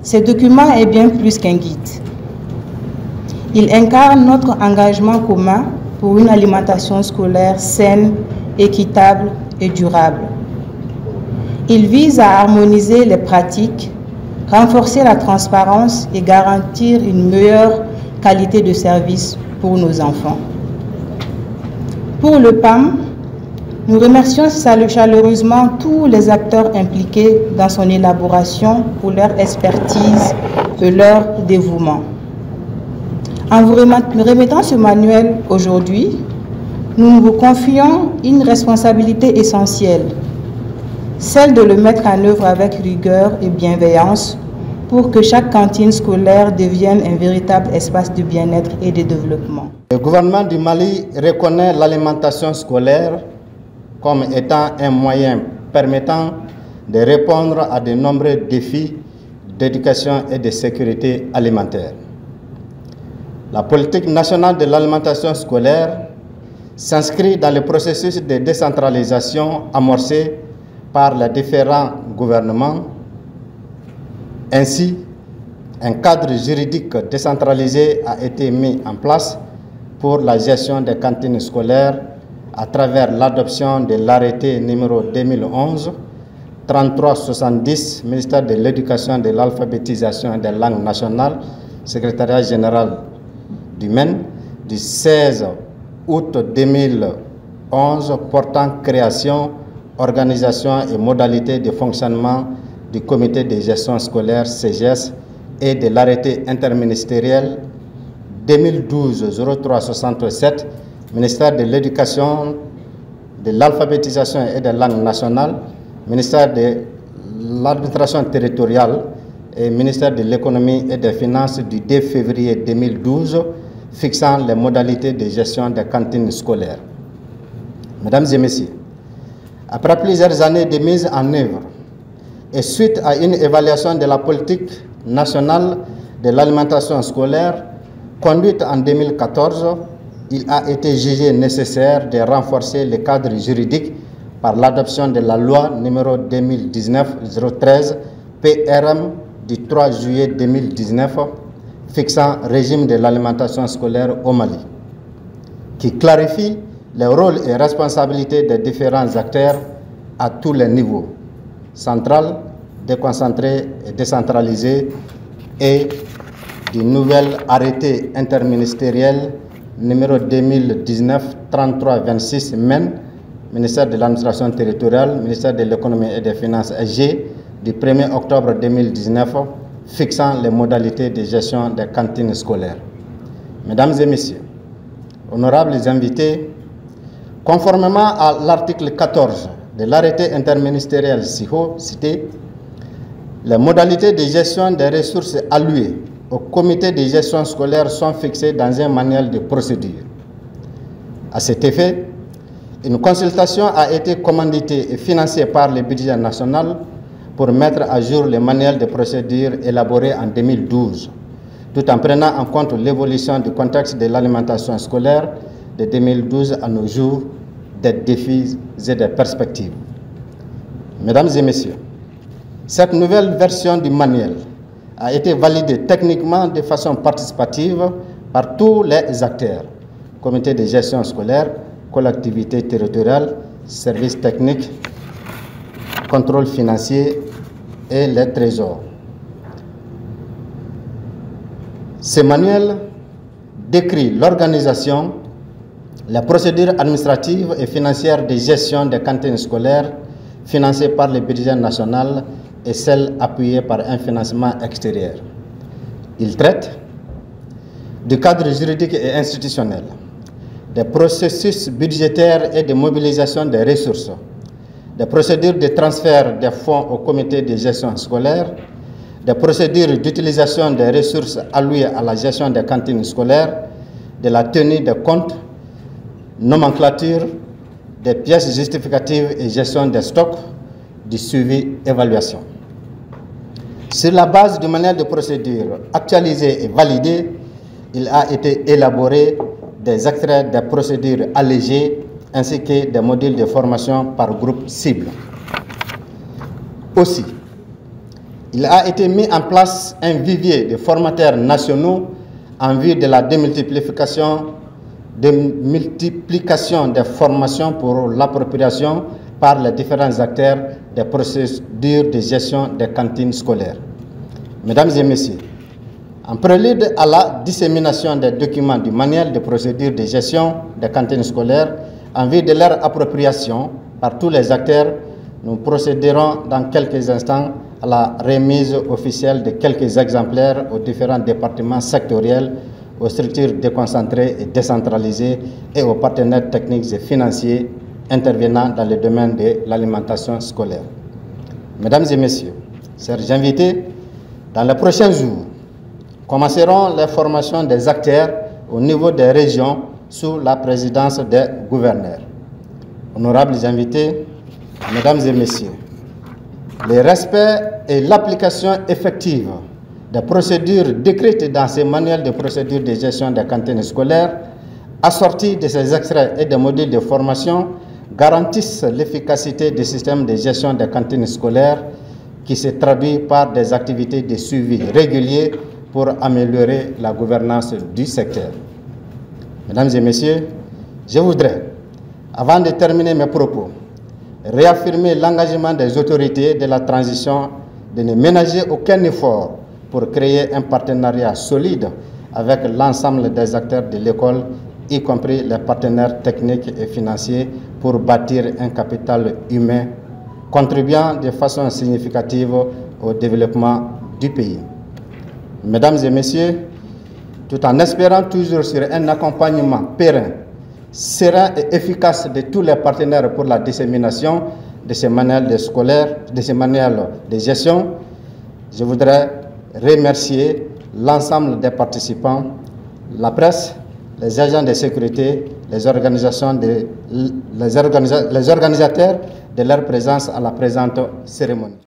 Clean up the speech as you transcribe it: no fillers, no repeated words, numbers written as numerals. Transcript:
Ce document est bien plus qu'un guide. Il incarne notre engagement commun pour une alimentation scolaire saine, équitable et durable. Il vise à harmoniser les pratiques, renforcer la transparence et garantir une meilleure qualité de service pour nos enfants. Pour le PAM, nous remercions chaleureusement tous les acteurs impliqués dans son élaboration pour leur expertise et leur dévouement. En vous remettant ce manuel aujourd'hui, nous vous confions une responsabilité essentielle, celle de le mettre en œuvre avec rigueur et bienveillance pour que chaque cantine scolaire devienne un véritable espace de bien-être et de développement. Le gouvernement du Mali reconnaît l'alimentation scolaire comme étant un moyen permettant de répondre à de nombreux défis d'éducation et de sécurité alimentaire. La politique nationale de l'alimentation scolaire s'inscrit dans le processus de décentralisation amorcé par les différents gouvernements. Ainsi, un cadre juridique décentralisé a été mis en place pour la gestion des cantines scolaires à travers l'adoption de l'arrêté numéro 2011-3370, ministère de l'Éducation, de l'Alphabétisation et des langues nationales, secrétariat général du MEN, du 16 août 2011 portant création, organisation et modalités de fonctionnement du comité de gestion scolaire CGS et de l'arrêté interministériel 2012-0367, ministère de l'Éducation, de l'Alphabétisation et des langues nationales, ministère de l'Administration territoriale et ministère de l'Économie et des Finances du 2 février 2012, fixant les modalités de gestion des cantines scolaires. Mesdames et messieurs, après plusieurs années de mise en œuvre et suite à une évaluation de la politique nationale de l'alimentation scolaire conduite en 2014, il a été jugé nécessaire de renforcer le cadre juridique par l'adoption de la loi numéro 2019-013 PRM du 3 juillet 2019 fixant régime de l'alimentation scolaire au Mali, qui clarifie les rôles et responsabilités des différents acteurs à tous les niveaux, central, déconcentré et décentralisé, et du nouvel arrêté interministériel numéro 2019-3326 MEN, ministère de l'Administration territoriale, ministère de l'Économie et des Finances SG, du 1er octobre 2019, fixant les modalités de gestion des cantines scolaires. Mesdames et messieurs, honorables invités, conformément à l'article 14 de l'arrêté interministériel cité, les modalités de gestion des ressources allouées au comité de gestion scolaire sont fixées dans un manuel de procédure. À cet effet, une consultation a été commanditée et financée par le budget national pour mettre à jour le manuel de procédure élaboré en 2012, tout en prenant en compte l'évolution du contexte de l'alimentation scolaire de 2012 à nos jours, des défis et des perspectives. Mesdames et messieurs, cette nouvelle version du manuel a été validée techniquement de façon participative par tous les acteurs, comité de gestion scolaire, collectivités territoriales, services techniques, contrôle financier et les trésors. Ce manuel décrit l'organisation, la procédure administrative et financière de gestion des cantines scolaires financées par le budget national et celles appuyées par un financement extérieur. Il traite du cadre juridique et institutionnel, des processus budgétaires et de mobilisation des ressources, des procédures de transfert des fonds au comité de gestion scolaire, des procédures d'utilisation des ressources allouées à la gestion des cantines scolaires, de la tenue des comptes, nomenclature, des pièces justificatives et gestion des stocks, du suivi-évaluation. Sur la base du manuel de procédure actualisé et validé, il a été élaboré des extraits des procédures allégées ainsi que des modules de formation par groupe cible. Aussi, Il a été mis en place un vivier de formateurs nationaux en vue de la démultiplication des formations pour l'appropriation par les différents acteurs des procédures de gestion des cantines scolaires. Mesdames et messieurs, en prélude à la dissémination des documents du manuel de procédure de gestion des cantines scolaires, en vue de leur appropriation par tous les acteurs, nous procéderons dans quelques instants à la remise officielle de quelques exemplaires aux différents départements sectoriels, aux structures déconcentrées et décentralisées et aux partenaires techniques et financiers intervenant dans le domaine de l'alimentation scolaire. Mesdames et messieurs, chers invités, dans les prochains jours, commenceront les formations des acteurs au niveau des régions sous la présidence des gouverneurs. Honorables invités, mesdames et messieurs, le respect et l'application effective des procédures décrites dans ces manuels de procédure de gestion des cantines scolaires, assortis de ces extraits et des modules de formation, garantissent l'efficacité du système de gestion des cantines scolaires qui se traduit par des activités de suivi réguliers pour améliorer la gouvernance du secteur. Mesdames et messieurs, je voudrais, avant de terminer mes propos, réaffirmer l'engagement des autorités de la transition de ne ménager aucun effort pour créer un partenariat solide avec l'ensemble des acteurs de l'école, y compris les partenaires techniques et financiers, pour bâtir un capital humain contribuant de façon significative au développement du pays. Mesdames et messieurs, tout en espérant toujours sur un accompagnement périn, serein et efficace de tous les partenaires pour la dissémination de ces manuels de gestion, je voudrais remercier l'ensemble des participants, la presse, les agents de sécurité, les organisateurs de leur présence à la présente cérémonie.